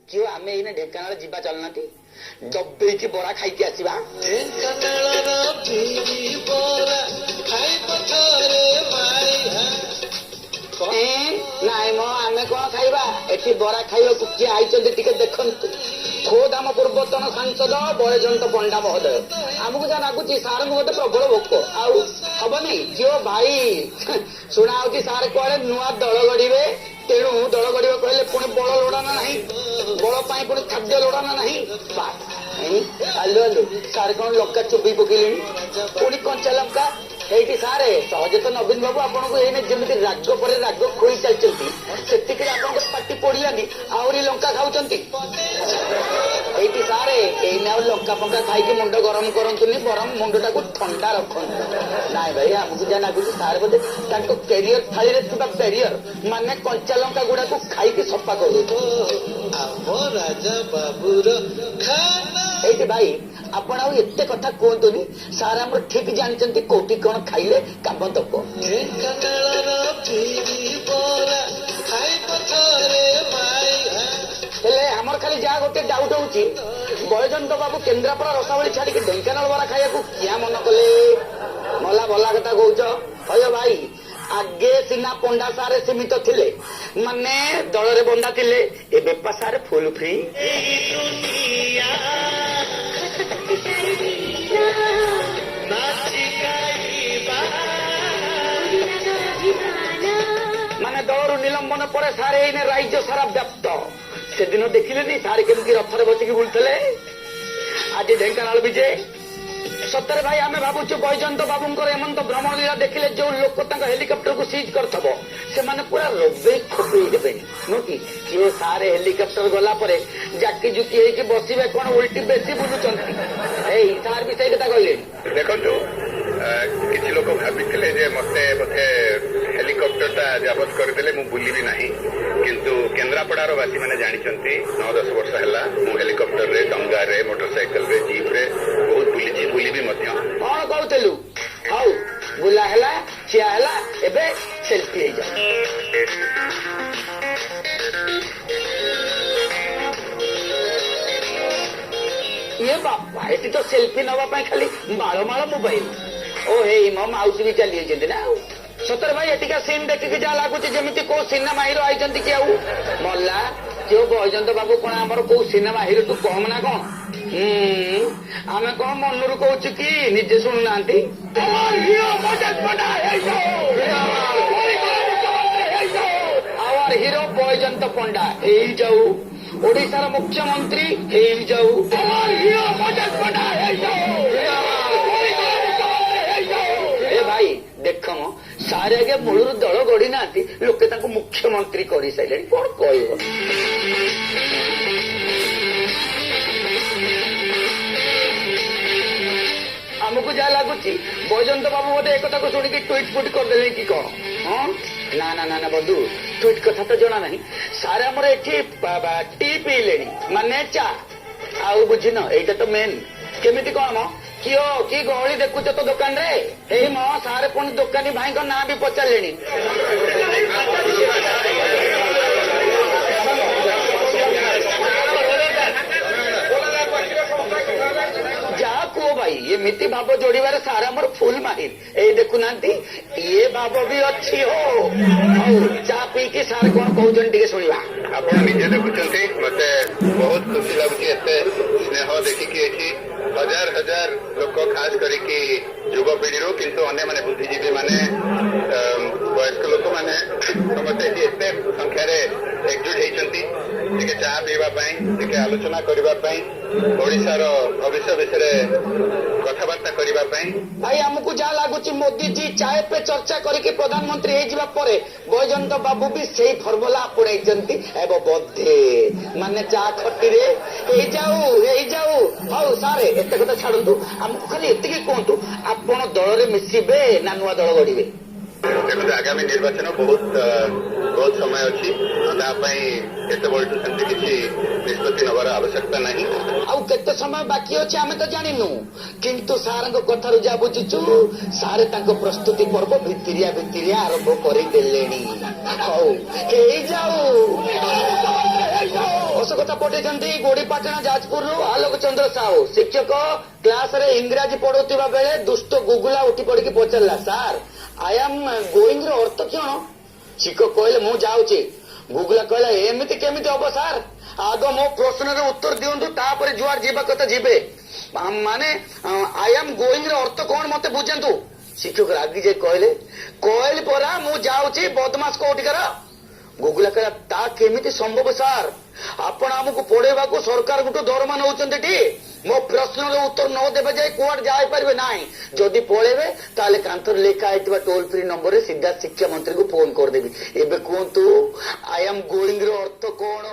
କିଏ ଆମେ ଏଇନା ଢେଙ୍କାନାଳ ଯିବା ଚାଲୁନାହାନ୍ତି ଦବେଇକି ବରା ଖାଇକି ଆସିବା। ନାଇଁ ମ ଆମେ କଣ ଖାଇବା ଏଠି ବରା ଖାଇବାକୁ କିଏ ଆଇଛନ୍ତି ଟିକେ ଦେଖନ୍ତୁ। ଖୋଦ୍ ଆମ ପୂର୍ବତନ ସାଂସଦ ବୈଜୟନ୍ତ ପଣ୍ଡା ମହୋଦୟ। ଆମକୁ ଯାହା ଲାଗୁଛି ସାରଙ୍କୁ ଗୋଟେ ପ୍ରବଳ ଭୋକ ଆଉ ହବନି ଝିଅ ଭାଇ ଶୁଣା ହଉଛି ସାର୍ କୁଆଡେ ନୂଆ ଦଳ ଗଢିବେ। ତେଣୁ ଦଳ ଗଢିବ କହିଲେ ପୁଣି ବଳ ଲୋଡାନା ନାହିଁ, ବଳ ପାଇଁ ପୁଣି ଖାଦ୍ୟ ଲୋଡାନା ନାହିଁ। ଆଲୁ ଆଲୁ ସାର୍ କଣ ଲଙ୍କା ଚୋବେଇ ପକେଇଲେଣି ପୁଣି କଞ୍ଚା ଲଙ୍କା। ଏଇଠି ସାରେ ସହଜେ ତ ନବୀନ ବାବୁ ଆପଣଙ୍କୁ ଏଇନେ ଯେମିତି ରାଗ ପରେ ରାଗ ଖୋଇ ଚାଲିଛନ୍ତି ସେତିକିରେ ଆପଣଙ୍କ ପାଟି ପଡିଲାନି ଆହୁରି ଲଙ୍କା ଖାଉଛନ୍ତି। ଏଇଠି ସାରେ ଏଇନେ ଆଉ ଲଙ୍କା ଫଙ୍କା ଖାଇକି ମୁଣ୍ଡ ଗରମ କରନ୍ତୁନି, ବରଂ ମୁଣ୍ଡଟାକୁ ଥଣ୍ଡା ରଖନ୍ତୁ। ନାଇଁ ଭାଇ ଆମକୁ ଯାହା ଲାଗୁଛି ସାର୍ ବୋଧେ ତାଙ୍କ କ୍ୟାରିୟର ଥାଳିରେ ଥିବା ବ୍ୟାରିୟର ମାନେ କଞ୍ଚା ଲଙ୍କା ଗୁଡାକୁ ଖାଇକି ସଫା କରୁଛୁ। ଏଇଠି ଭାଇ ଆପଣ ଆଉ ଏତେ କଥା କୁହନ୍ତୁନି, ସାର୍ ଆମର ଠିକ ଜାଣିଛନ୍ତି କୋଉଠି କଣ ଖାଇଲେ କାମ ଦବ। ହେଲେ ଆମର ଖାଲି ଯାହା ଗୋଟେ ଡାଉଟ ହଉଛି ବୈଜୟନ୍ତ ବାବୁ କେନ୍ଦ୍ରାପଡା ରସାବଳି ଛାଡିକି ଢେଙ୍କାନାଳ ବରା ଖାଇବାକୁ କିଆ ମନ କଲେ? ମଲା ଭଲା କଥା କହୁଛ ହୟ ଭାଇ। ଆଗେ ସିନା ପଣ୍ଡା ସାରେ ସୀମିତ ଥିଲେ ମାନେ ଦଳରେ ବନ୍ଧା ଥିଲେ, ଏବେ ପା ସାରେ ଫୁଲ ଫ୍ରି। ମାନେ ଦଳରୁ ନିଲମ୍ବନ ପରେ ସାରେ ଏଇନେ ରାଜ୍ୟ ସାରା ବ୍ୟାପ୍ତ। ସେଦିନ ଦେଖିଲେନି ସାରେ କେମିତି ରଥରେ ବସିକି ବୁଲୁଥିଲେ। ଆଜି ଢେଙ୍କାନାଳ ବିଜେ। ସତରେ ଭାଇ ଆମେ ଭାବୁଛୁ ବୈଜୟନ୍ତ ବାବୁଙ୍କର ଏମନ୍ତ ଭ୍ରମଣ ଲୀଳା ଦେଖିଲେ ଯୋଉ ଲୋକ ତାଙ୍କ ହେଲିକପ୍ଟରକୁ ସିଜ୍ କରିଥବ ସେମାନେ ପୁରା ରୋବେଇ ଖୋପେଇ ଦେବେନି ନୁହଁ କି? କିଏ ସାରେ ହେଲିକପ୍ଟର ଗଲା ପରେ ଜାକି ଜୁକି ହେଇକି ବସିବେ କଣ ଓଲଟି ବେଶୀ ବୁଲୁଛନ୍ତି। ଏଇ ସାର୍ ବି ସେଇ କଥା କହିଲେଣି। ଦେଖନ୍ତୁ କିଛି ଲୋକ ଭାବିଥିଲେ ଯେ ମତେ ବୋଧେ ହେଲିକପ୍ଟରଟା ଜବତ କରିଦେଲେ ମୁଁ ବୁଲିବି ନାହିଁ, କିନ୍ତୁ କେନ୍ଦ୍ରାପଡାର ବାସୀମାନେ ଜାଣିଛନ୍ତି 9-10 ବର୍ଷ ହେଲା ମୁଁ ହେଲିକପ୍ଟରରେ, ଡଙ୍ଗାରେ, ମୋଟରସାଇକେଲରେ, ଜିପ୍ରେ ବହୁତ ବୁଲିଛି, ବୁଲିବି ମଧ୍ୟ। କଣ କହୁଥିଲୁ? ହଉ ବୁଲା ହେଲା, ଖିଆ ହେଲା, ଏବେ ସେଲ୍ଫି ହେଇଯାଉ। ଇଏ ବାପା ଏଠି ତ ସେଲ୍ଫି ନବା ପାଇଁ ଖାଲି ମାଳ ମୋବାଇଲ। ଓ ହେଇ ମୋ ମାଉସୀ ବି ଚାଲି ଯାଇଛନ୍ତି ନା ଆଉ। ସତରେ ଭାଇ ଏଠିକା ସିନ୍ ଦେଖିକି ଯାହା ଲାଗୁଛି ଯେମିତି କୋଉ ସିନେମା ହିରୋ ଆଇଛନ୍ତି କି ଆଉ ମଲା। ଯୋଉ ବୈଜୟନ୍ତ ବାବୁ କଣ ଆମର କୋଉ ସିନେମା ହିରୋଠୁ କମ ନା କଣ? ଆମେ କଣ ମନରୁ କହୁଛୁ କି ନିଜେ ଶୁଣୁନାହାନ୍ତି? ଆୱାର ହିରୋ ବୈଜୟନ୍ତ ପଣ୍ଡା ହେଇଯାଉ, ଓଡିଶାର ମୁଖ୍ୟମନ୍ତ୍ରୀ ହେଇଯାଉ। ଏ ଭାଇ ଦେଖ ମ ସାରେ ଆଗେ ମୂଳରୁ ଦଳ ଗଢି ନାହାନ୍ତି, ଲୋକେ ତାଙ୍କୁ ମୁଖ୍ୟମନ୍ତ୍ରୀ କରିସାରିଲେଣି। କଣ କହିବ? ଆମକୁ ଯାହା ଲାଗୁଛି ବୈଜୟନ୍ତ ବାବୁ ବୋଧେ ଏକଥାକୁ ଶୁଣିକି ଟ୍ୱିଟ୍ ଫୁଟ୍ କରିଦେଲେ କି କଣ? ହଁ ନା ନା ନା ନା ବନ୍ଧୁ ଟ୍ୱିଟ୍ କଥା ତ ଜଣା ନାହିଁ। ସାରେ ଆମର ଏଠି ଟି ପିଇଲେଣି ମାନେ ଚା। ଆଉ ବୁଝିନ ଏଇଟା ତ ମେନ୍। କେମିତି କଣ ମ କି ଗହଳି ଦେଖୁଛ ତ ଦୋକାନରେ? ଏଇ ମ ସାରେ ପୁଣି ଦୋକାନୀ ଭାଇଙ୍କ ନାଁ ବି ପଚାରିଲେଣି। ଯାହା କୁହ ଭାଇ ଏମିତି ଭାବ ଯୋଡିବାରେ ସାର୍ ଆମର ଫୁଲ ମାହିର। ଏଇ ଦେଖୁନାହାନ୍ତି ଇଏ ଭାବ ବି ଅଛି। ହଉ ଚା ପିଇକି ସାର୍ କଣ କହୁଛନ୍ତି ଟିକେ ଶୁଣିବା। ଆପଣ ନିଜେ ଦେଖୁଛନ୍ତି, ମତେ ବହୁତ ଖୁସି ଲାଗୁଛି ଏତେ ସ୍ନେହ ଦେଖିକି। ଏଠି ହଜାର ହଜାର ଲୋକ ଖାସ କରିକି ଯୁବପିଢିରୁ, କିନ୍ତୁ ଅନ୍ୟମାନେ ବୁଦ୍ଧିଜୀବୀ ମାନେ, ବୟସ୍କ ଲୋକମାନେ ସମସ୍ତେ ଏଠି ଏତେ ସଂଖ୍ୟାରେ ଏକଜୁଟ ହେଇଛନ୍ତି ଟିକେ ଚା ପିଇବା ପାଇଁ, ଟିକେ ଆଲୋଚନା କରିବା ପାଇଁ, ଓଡିଶାର ଭବିଷ୍ୟ ବିଷୟରେ କଥାବାର୍ତ୍ତା କରିବା ପାଇଁ। ଭାଇ ଆମକୁ ଯାହା ଲାଗୁଛି ମୋଦିଜୀ ଚାଏ ପେ ଚର୍ଚ୍ଚା କରିକି ପ୍ରଧାନମନ୍ତ୍ରୀ ହେଇଯିବା ପରେ ବୈଜୟନ୍ତ ବାବୁ ବି ସେଇ ଫର୍ମୁଲା ଆପଣେଇଛନ୍ତି ହେବ ବୋଧେ। ମାନେ ଚା ଖଟିରେ ହେଇଯାଉ। ହଉ ସାରେ ଏତେ କଥା ଛାଡନ୍ତୁ, ଆମକୁ ଖାଲି ଏତିକି କୁହନ୍ତୁ ଆପଣ ଦଳରେ ମିଶିବେ ନା ନୂଆ ଦଳ ଗଢିବେ? ଦେଖନ୍ତୁ ଆଗାମୀ ନିର୍ବାଚନ ବହୁତ ସମୟ ଅଛି, ତା ପାଇଁ କେତେବେଳଠୁ ସେମିତି କିଛି ନିଷ୍ପତ୍ତି ନେବାର ଆବଶ୍ୟକତା ନାହିଁ। ଆଉ କେତେ ସମୟ ବାକି ଅଛି ଆମେ ତ ଜାଣିନୁ, କିନ୍ତୁ ସାରଙ୍କ କଥାରୁ ଯାହା ବୁଝୁଛୁ ସାରେ ତାଙ୍କ ପ୍ରସ୍ତୁତି ପର୍ବ ଭିତିରିଆ ଆରମ୍ଭ କରିଦେଲେଣି। ହଉ ହେଇଯାଉ। କଥା ପଠେଇଛନ୍ତି ଗୋଡିପାଟଣା ଯାଜପୁରରୁ ଆଲୋକ ଚନ୍ଦ୍ର ସାହୁ। ଶିକ୍ଷକ କ୍ଲାସରେ ଇଂରାଜୀ ପଢୁଥିବା ବେଳେ ଦୁଷ୍ଟ ଗୁଗୁଲା ଉଠି ପଡିକି ପଚାରିଲା, ସାର୍ ଆଇ ଆମ୍ ଗୋଇଂ ର ଅର୍ଥ କଣ? ଶିକ୍ଷକ କହିଲେ ମୁଁ ଯାଉଛି। ଗୁଗୁଲା କହିଲା ଏମିତି କେମିତି ହବ ସାର୍, ଆଗ ମୋ ପ୍ରଶ୍ନର ଉତ୍ତର ଦିଅନ୍ତୁ, ତାପରେ ଯୁଆଡେ ଯିବା କଥା ଯିବେ। ମାନେ ଆଇ ଆମ୍ ଗୋଇଂ ର ଅର୍ଥ କଣ ମତେ ବୁଝାନ୍ତୁ। ଶିକ୍ଷକ ରାଗି ଯାଇ କହିଲି ପରା ମୁଁ ଯାଉଛି, ବଦମାସ କୋଉଠିକାର। ଗୁଗୁଲା କହିଲା ତା କେମିତି ସମ୍ଭବ ସାର୍, ଆପଣ ଆମକୁ ପଢେଇବାକୁ ସରକାରଙ୍କଠୁ ଦରମା ନେଉଛନ୍ତି ଟି? ମୋ ପ୍ରଶ୍ନର ଉତ୍ତର ନ ଦେବା ଯାଏ କୁଆଡେ ଯାଇପାରିବେ ନାହିଁ। ଯଦି ପଳେଇବେ ତାହେଲେ କାନ୍ଥରେ ଲେଖା ହେଇଥିବା ଟୋଲ ଫ୍ରି ନମ୍ବରରେ ସିଧା ଶିକ୍ଷା ମନ୍ତ୍ରୀକୁ ଫୋନ କରିଦେବି। ଏବେ କୁହନ୍ତୁ ଆଇ ଆମ୍ ଗୋଇଂ ର ଅର୍ଥ କଣ?